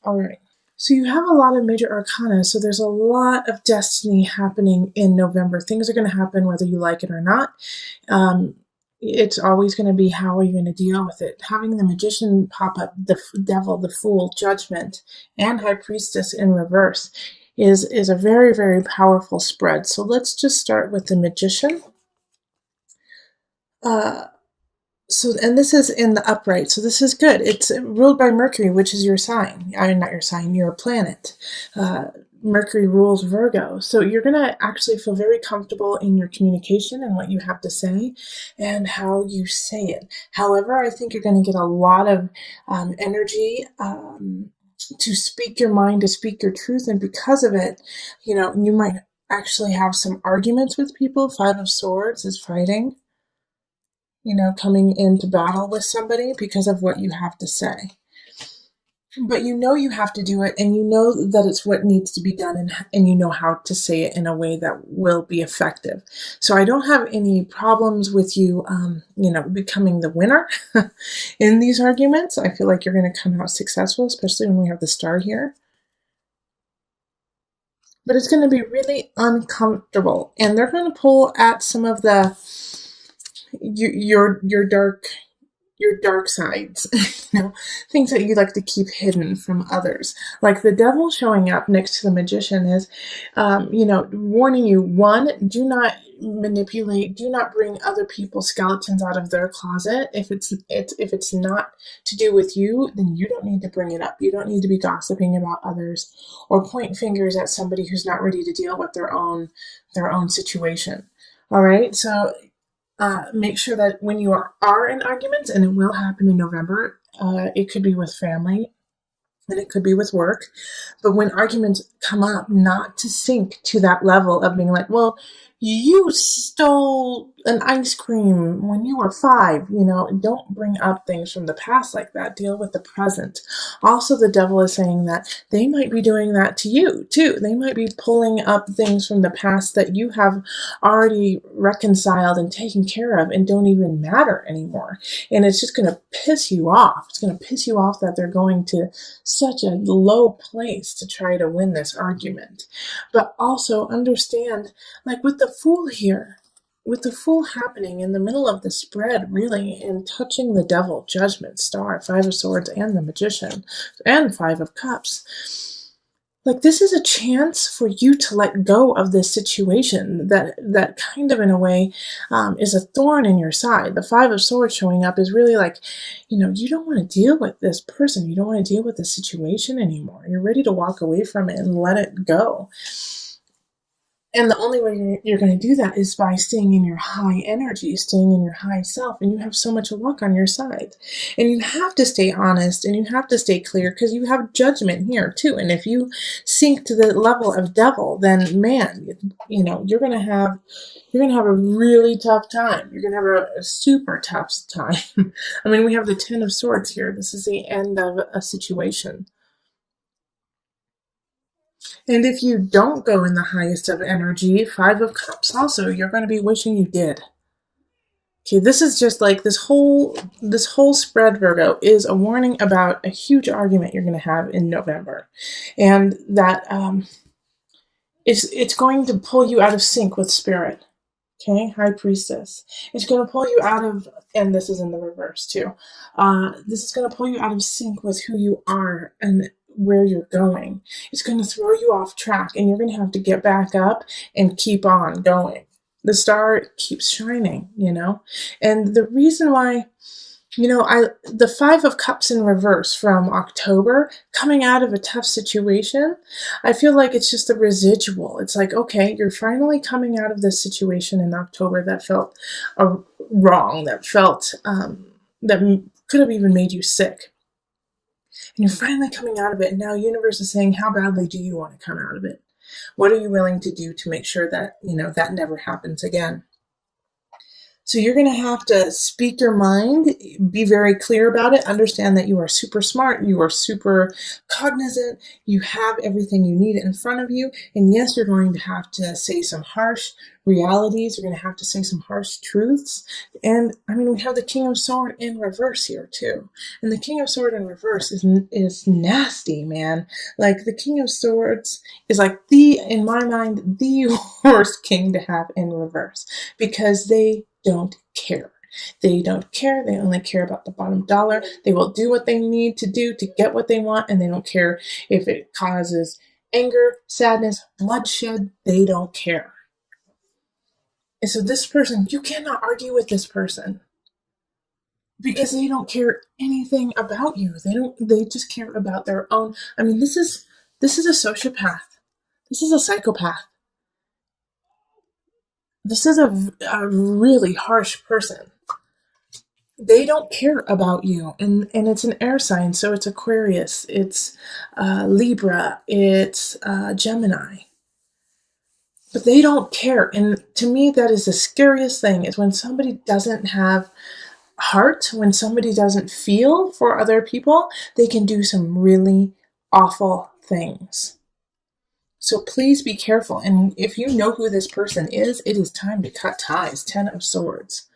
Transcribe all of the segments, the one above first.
All right. So you have a lot of major arcana, so there's a lot of destiny happening in November. Things are going to happen whether you like it or not. It's always going to be how are you going to deal with it. Having the Magician pop up, the Devil, the Fool, Judgment, and High Priestess in reverse is a very, very powerful spread. So let's just start with the Magician. And this is in the upright, so this is good. It's ruled by Mercury, which is your sign. I mean, not your sign, your planet. Mercury rules Virgo. So you're going to actually feel very comfortable in your communication and what you have to say and how you say it. However, I think you're going to get a lot of energy to speak your mind, to speak your truth. And because of it, you might actually have some arguments with people. Five of Swords is fighting. Coming into battle with somebody because of what you have to say. But you have to do it, and you know that it's what needs to be done, and you know how to say it in a way that will be effective. So I don't have any problems with you, becoming the winner in these arguments. I feel like you're going to come out successful, especially when we have the star here. But it's going to be really uncomfortable, and they're going to pull at some of the your dark sides, things that you like to keep hidden from others. Like the Devil showing up next to the Magician is, warning you, one, do not manipulate, do not bring other people's skeletons out of their closet. If it's not to do with you, then you don't need to bring it up. You don't need to be gossiping about others or point fingers at somebody who's not ready to deal with their own situation. All right, so make sure that when you are in arguments, and it will happen in November, it could be with family and it could be with work, but when arguments come up, not to sink to that level of being like, well, you stole an ice cream when you were 5. Don't bring up things from the past like that. Deal with the present. Also, the Devil is saying that they might be doing that to you too. They might be pulling up things from the past that you have already reconciled and taken care of and don't even matter anymore. And it's just going to piss you off. It's going to piss you off that they're going to such a low place to try to win this argument. But also understand, like with the Fool here, with the Fool happening in the middle of the spread, really, and touching the Devil, Judgment, Star, Five of Swords, and the Magician, and Five of Cups. Like, this is a chance for you to let go of this situation that kind of, in a way, is a thorn in your side. The Five of Swords showing up is really like, you don't want to deal with this person. You don't want to deal with the situation anymore. You're ready to walk away from it and let it go. And the only way you're going to do that is by staying in your high energy, staying in your high self, and you have so much luck on your side. And you have to stay honest, and you have to stay clear, because you have Judgment here too. And if you sink to the level of Devil, then man, you're going to have a really tough time. You're going to have a super tough time. I mean, we have the Ten of Swords here. This is the end of a situation. And if you don't go in the highest of energy, Five of Cups also, you're going to be wishing you did. Okay, this is just like this whole spread, Virgo, is a warning about a huge argument you're going to have in November. And that it's going to pull you out of sync with spirit. Okay, High Priestess. It's going to pull you out of, and this is in the reverse too, this is going to pull you out of sync with who you are and where you're going. It's going to throw you off track, and you're going to have to get back up and keep on going. The star keeps shining, and the reason why, the Five of Cups in reverse from October, coming out of a tough situation, I feel like it's just a residual. It's like, okay, you're finally coming out of this situation in October that felt wrong, that felt, that could have even made you sick. And you're finally coming out of it, and now universe is saying, how badly do you want to come out of it? What are you willing to do to make sure that, that never happens again? So you're going to have to speak your mind, be very clear about it, understand that you are super smart, you are super cognizant, you have everything you need in front of you. And yes, you're going to have to say some harsh realities. You're going to have to say some harsh truths. And I mean, we have the King of Sword in reverse here too. And the King of Sword in reverse is nasty, man. Like the King of Swords is like in my mind, the worst king to have in reverse because they don't care. They don't care. They only care about the bottom dollar. They will do what they need to do to get what they want, and they don't care if it causes anger, sadness, bloodshed. They don't care. And so this person, you cannot argue with this person because they don't care anything about you. They just care about their own. I mean, this is a sociopath. This is a psychopath. This is a really harsh person. They don't care about you, and it's an air sign, so it's Aquarius, it's Libra, it's Gemini, but they don't care. And to me, that is the scariest thing, is when somebody doesn't have heart, when somebody doesn't feel for other people, they can do some really awful things. So please be careful, and if you know who this person is, it is time to cut ties. 10 of Swords.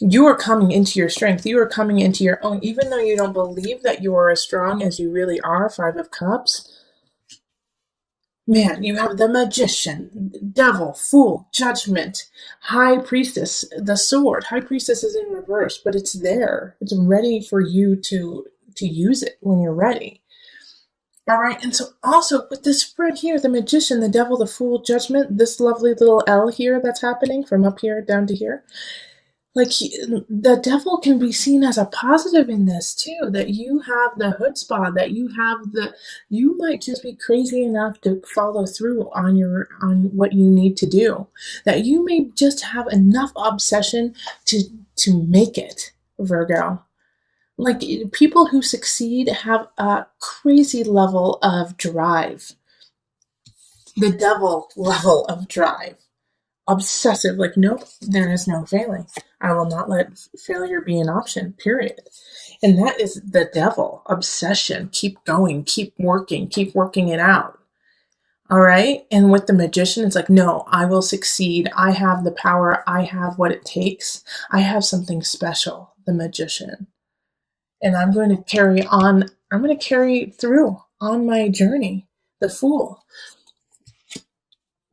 You are coming into your strength. You are coming into your own, even though you don't believe that you are as strong as you really are. 5 of Cups. Man, you have the Magician, Devil, Fool, Judgment, High Priestess, the Sword. High Priestess is in reverse, but it's there. It's ready for you to use it when you're ready. All right, and so also with this spread here, the Magician, the Devil, the Fool, Judgment, this lovely little L here that's happening from up here down to here. Like the devil can be seen as a positive in this too, that you have the chutzpah, that you might just be crazy enough to follow through on what you need to do, that you may just have enough obsession to make it, Virgo. Like people who succeed have a crazy level of drive, the devil level of drive. Obsessive, like, nope, there is no failing. I will not let failure be an option, period. And that is the devil. Obsession. Keep going, keep working it out. All right? And with the Magician, it's like, no, I will succeed. I have the power. I have what it takes. I have something special, the Magician. And I'm going to carry through on my journey, the Fool.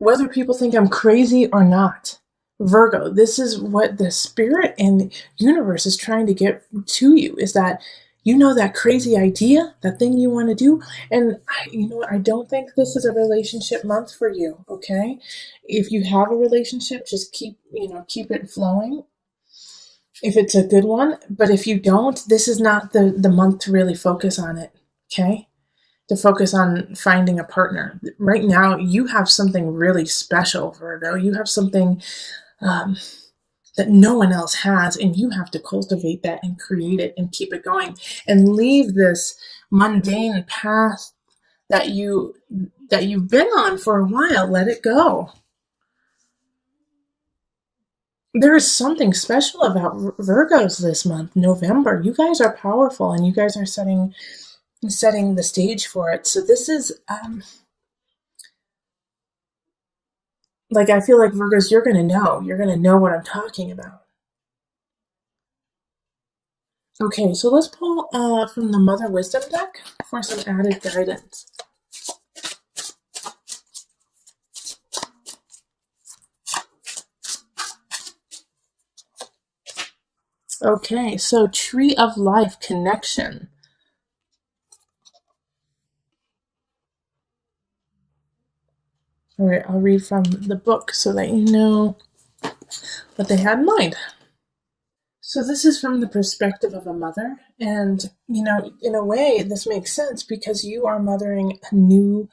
Whether people think I'm crazy or not, Virgo, this is what the spirit and universe is trying to get to you, is that you know that crazy idea, that thing you want to do. And I don't think this is a relationship month for you, okay? If you have a relationship, just keep it flowing if it's a good one. But if you don't, this is not the month to really focus on it, okay? To focus on finding a partner. Right now, you have something really special, Virgo. You have something that no one else has, and you have to cultivate that and create it and keep it going and leave this mundane path that you've been on for a while. Let it go. There is something special about Virgos this month, November. You guys are powerful, and you guys are setting the stage for it. So this is like, I feel like Virgos, you're going to know what I'm talking about. Okay, so let's pull from the Mother Wisdom deck for some added guidance. Okay, so Tree of Life connection. All right, I'll read from the book so that you know what they had in mind. So this is from the perspective of a mother, and in a way this makes sense because you are mothering a new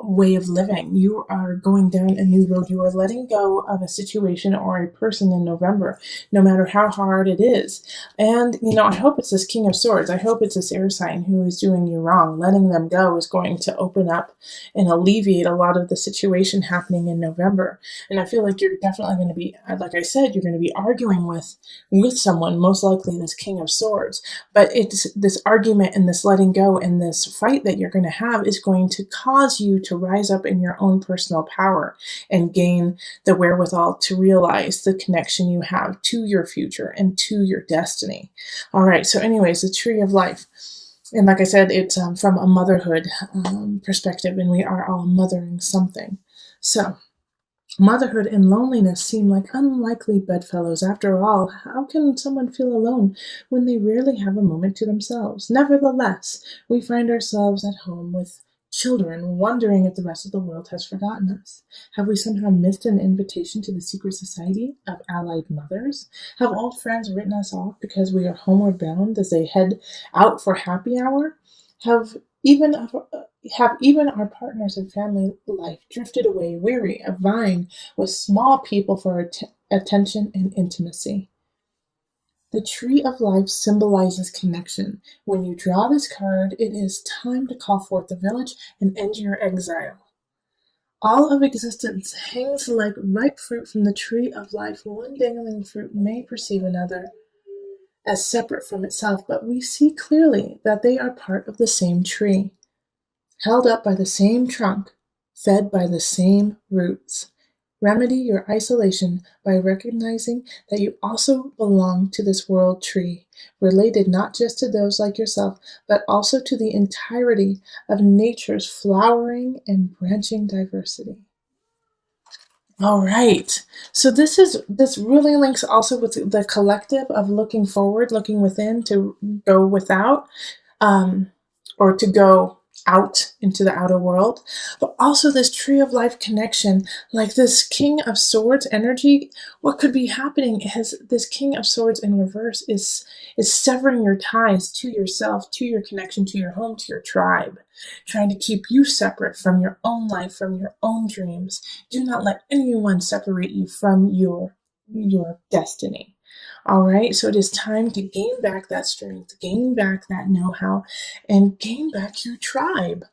way of living. You are going down a new road. You are letting go of a situation or a person in November, no matter how hard it is. And, I hope it's this King of Swords. I hope it's this air sign who is doing you wrong. Letting them go is going to open up and alleviate a lot of the situation happening in November. And I feel like you're definitely going to be, like I said, you're going to be arguing with someone, most likely this King of Swords. But it's this argument and this letting go and this fight that you're going to have is going to cause you to rise up in your own personal power and gain the wherewithal to realize the connection you have to your future and to your destiny. All right. So anyways, the tree of life. And like I said, it's from a motherhood perspective, and we are all mothering something. So motherhood and loneliness seem like unlikely bedfellows. After all, how can someone feel alone when they rarely have a moment to themselves? Nevertheless, we find ourselves at home with children, wondering if the rest of the world has forgotten us. Have we somehow missed an invitation to the secret society of allied mothers? Have old friends written us off because we are homeward bound as they head out for happy hour? Have even our partners in family life drifted away, weary of vying with small people for attention and intimacy? The tree of life symbolizes connection. When you draw this card, it is time to call forth the village and end your exile. All of existence hangs like ripe fruit from the tree of life. One dangling fruit may perceive another as separate from itself, but we see clearly that they are part of the same tree, held up by the same trunk, fed by the same roots. Remedy your isolation by recognizing that you also belong to this world tree, related not just to those like yourself, but also to the entirety of nature's flowering and branching diversity. All right. So this really links also with the collective of looking forward, looking within to go without, or to go out into the outer world, but also this tree of life connection, like this King of Swords energy. What could be happening is this King of Swords in reverse is severing your ties to yourself, to your connection, to your home, to your tribe, trying to keep you separate from your own life, from your own dreams. Do not let anyone separate you from your destiny. All right, so it is time to gain back that strength, gain back that know-how, and gain back your tribe.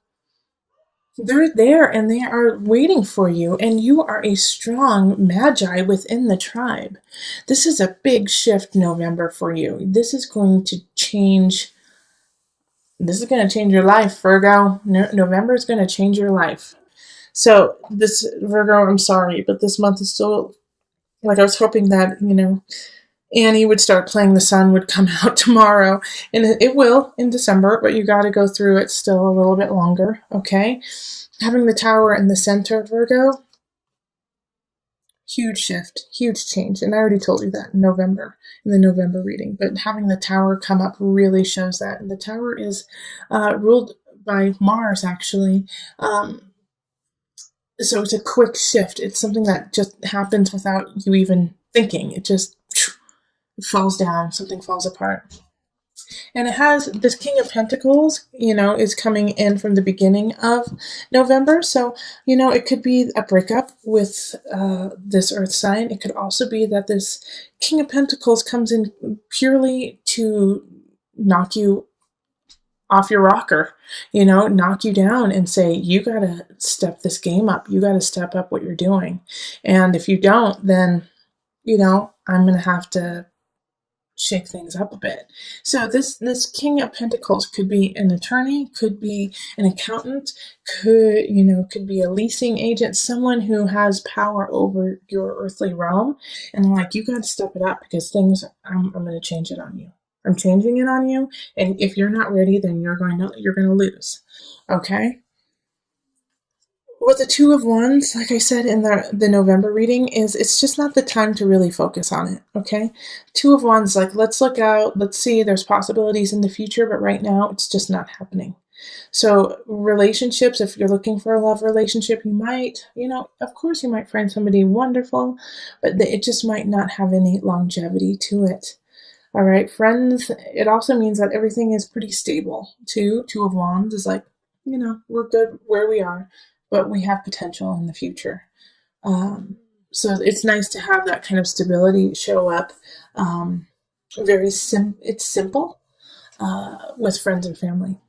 They're there and they are waiting for you, and you are a strong magi within the tribe. This is a big shift November for you. This is going to change your life, Virgo. November is going to change your life. So this, Virgo, I'm sorry, but this month is still, like, I was hoping that, Annie would start playing The Sun would come out tomorrow, and it will in December, but you got to go through it still a little bit longer, okay? Having the Tower in the center, Virgo, huge shift, huge change, and I already told you that in the November reading, but having the Tower come up really shows that, and the Tower is ruled by Mars, actually. So it's a quick shift. It's something that just happens without you even thinking. It just falls down, something falls apart. And it has this King of Pentacles, is coming in from the beginning of November. So, it could be a breakup with this earth sign. It could also be that this King of Pentacles comes in purely to knock you off your rocker, knock you down and say, you got to step this game up. You got to step up what you're doing. And if you don't, then, I'm going to have to shake things up a bit. So this King of Pentacles could be an attorney, could be an accountant, could be a leasing agent, someone who has power over your earthly realm. And you got to step it up because I'm going to change it on you. I'm changing it on you. And if you're not ready, then you're going to lose. Okay? With the Two of Wands, like I said in the November reading, it's just not the time to really focus on it, okay? Two of Wands, let's look out, let's see, there's possibilities in the future, but right now it's just not happening. So relationships, if you're looking for a love relationship, you might, of course you might find somebody wonderful, but it just might not have any longevity to it. All right, friends, it also means that everything is pretty stable, too. Two of Wands is we're good where we are. but we have potential in the future. So it's nice to have that kind of stability show up. It's simple with friends and family.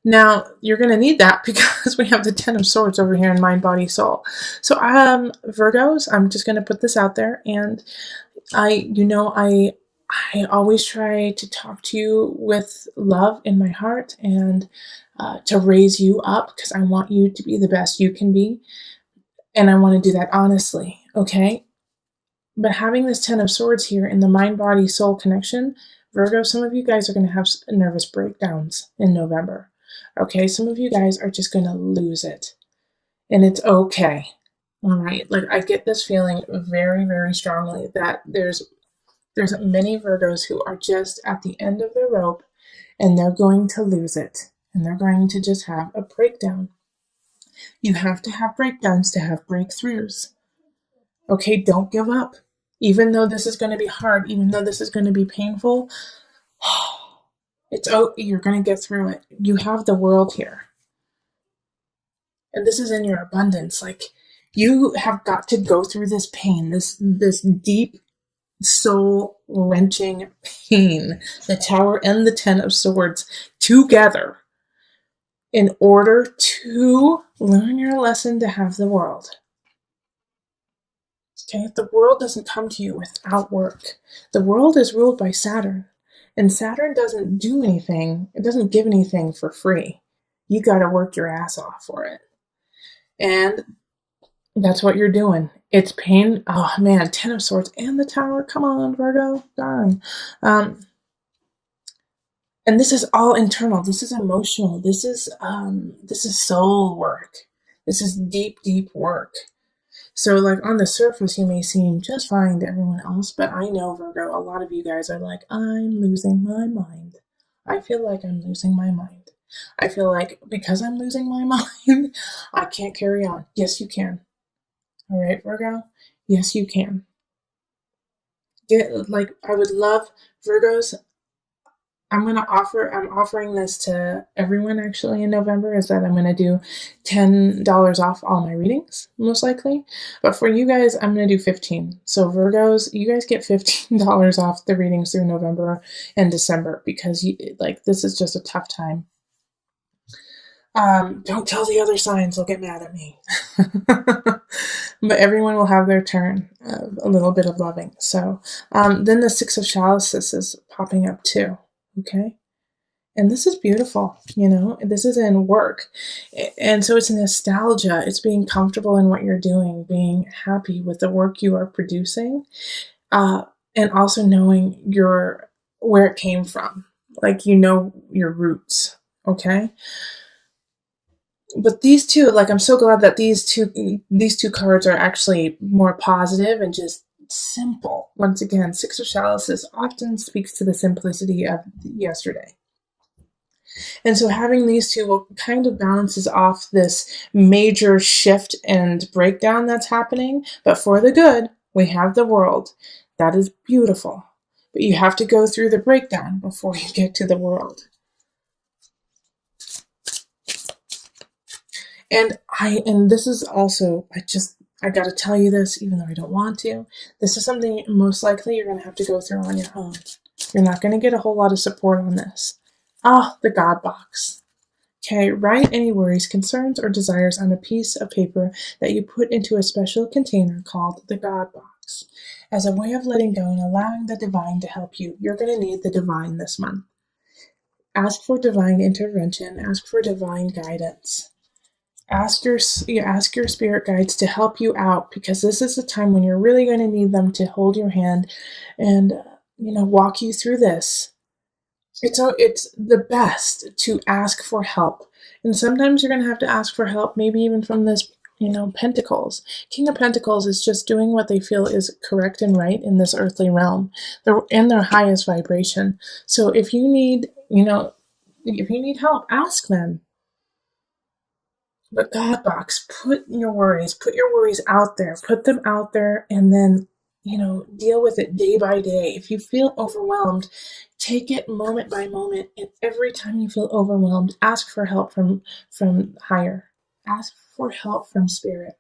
Now, you're going to need that because we have the Ten of Swords over here in mind, body, soul. So, Virgos, I'm just going to put this out there. And I always try to talk to you with love in my heart and to raise you up because I want you to be the best you can be. And I want to do that honestly, okay? But having this Ten of Swords here in the mind, body, soul connection, Virgo, some of you guys are going to have nervous breakdowns in November. Okay, some of you guys are just going to lose it. And it's okay. All right, like I get this feeling very, very strongly that there's many Virgos who are just at the end of the rope and they're going to lose it. And they're going to just have a breakdown. You have to have breakdowns to have breakthroughs. Okay, don't give up. Even though this is going to be hard, even though this is going to be painful, you're going to get through it. You have the world here. And this is in your abundance. Like, you have got to go through this pain, this deep, soul-wrenching pain, the Tower and the Ten of Swords together in order to learn your lesson to have the world. Okay, the world doesn't come to you without work. The world is ruled by Saturn. And Saturn doesn't do anything. It doesn't give anything for free. You got to work your ass off for it. And that's what you're doing. It's pain. Oh man, Ten of Swords and the Tower. Come on, Virgo. Darn. And this is all internal. This is emotional. This is soul work. This is deep, deep work. So, like, on the surface, you may seem just fine to everyone else, but I know, Virgo, a lot of you guys are like, I'm losing my mind. I feel like I'm losing my mind. I feel like because I'm losing my mind, I can't carry on. Yes, you can. All right, Virgo? Yes, you can. I would love Virgos. I'm offering this to everyone actually in November, is that I'm going to do $10 off all my readings, most likely. But for you guys, I'm going to do $15. So Virgos, you guys get $15 off the readings through November and December because this is just a tough time. Don't tell the other signs, they'll get mad at me. But everyone will have their turn of a little bit of loving. So then the Six of Chalices is popping up too. Okay. And this is beautiful, this is in work. And so it's nostalgia. It's being comfortable in what you're doing, being happy with the work you are producing, and also knowing where it came from. Like, your roots. Okay. But these two, I'm so glad that these two cards are actually more positive and just simple. Once again, Six of Chalices often speaks to the simplicity of yesterday. And so having these two will kind of balances off this major shift and breakdown that's happening. But for the good, we have the world. That is beautiful. But you have to go through the breakdown before you get to the world. And this is also, I got to tell you this, even though I don't want to. This is something most likely you're going to have to go through on your own. You're not going to get a whole lot of support on this. The God box. Okay, write any worries, concerns, or desires on a piece of paper that you put into a special container called the God box. As a way of letting go and allowing the divine to help you, you're going to need the divine this month. Ask for divine intervention. Ask for divine guidance. Ask your spirit guides to help you out, because this is the time when you're really going to need them to hold your hand and walk you through this. It's the best to ask for help, and sometimes you're going to have to ask for help, maybe even from this Pentacles. King of Pentacles is just doing what they feel is correct and right in this earthly realm. They're in their highest vibration. So if you need help, ask them. But God box, put your worries out there, put them out there, and then, deal with it day by day. If you feel overwhelmed, take it moment by moment. And every time you feel overwhelmed, ask for help from higher. Ask for help from spirit.